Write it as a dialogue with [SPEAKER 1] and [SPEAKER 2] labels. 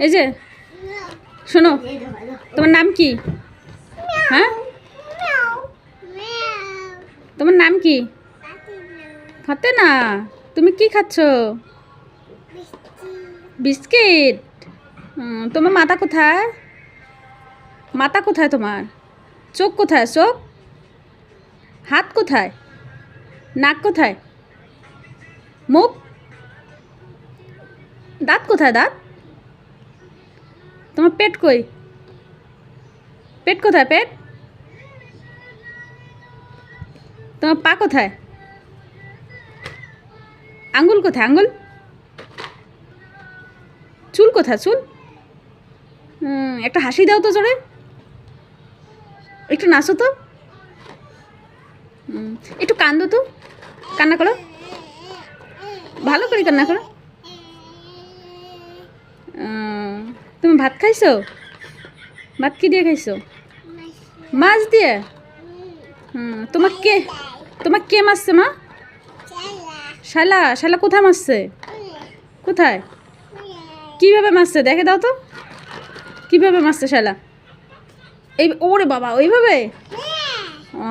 [SPEAKER 1] এই যে শোনো, তোমার নাম কি? হ্যাঁ, তোমার নাম কি? ফাতেনা। তুমি কি খাচ্ছ? বিস্কিট। তোমার মাথা কোথায়? মাথা কোথায় তোমার? চোখ কোথায়? চোখ? হাত কোথায়? নাক কোথায়? মুখ? দাঁত কোথায়? দাঁত? তোমার পেট কই? পেট কোথায়? পেট? তোমার পা কোথায়? আঙ্গুল কোথায়? আঙ্গুল? চুল কোথায়? চুল? একটা হাসি দাও তো জোরে, একটু নাচো তো, একটু কান্দো তো, কান্না করো, ভালো করে কান্না করো। তুমি ভাত খাইছো? ভাত কি দিয়ে খাইছো? মাছ দিয়ে। তোমার কে মারছে মা? শালা। শালা কোথায় মারছে? কোথায়? কিভাবে মারছে দেখে দাও তো, কিভাবে মারছে শালা? এই ওরে বাবা, ওইভাবে। ও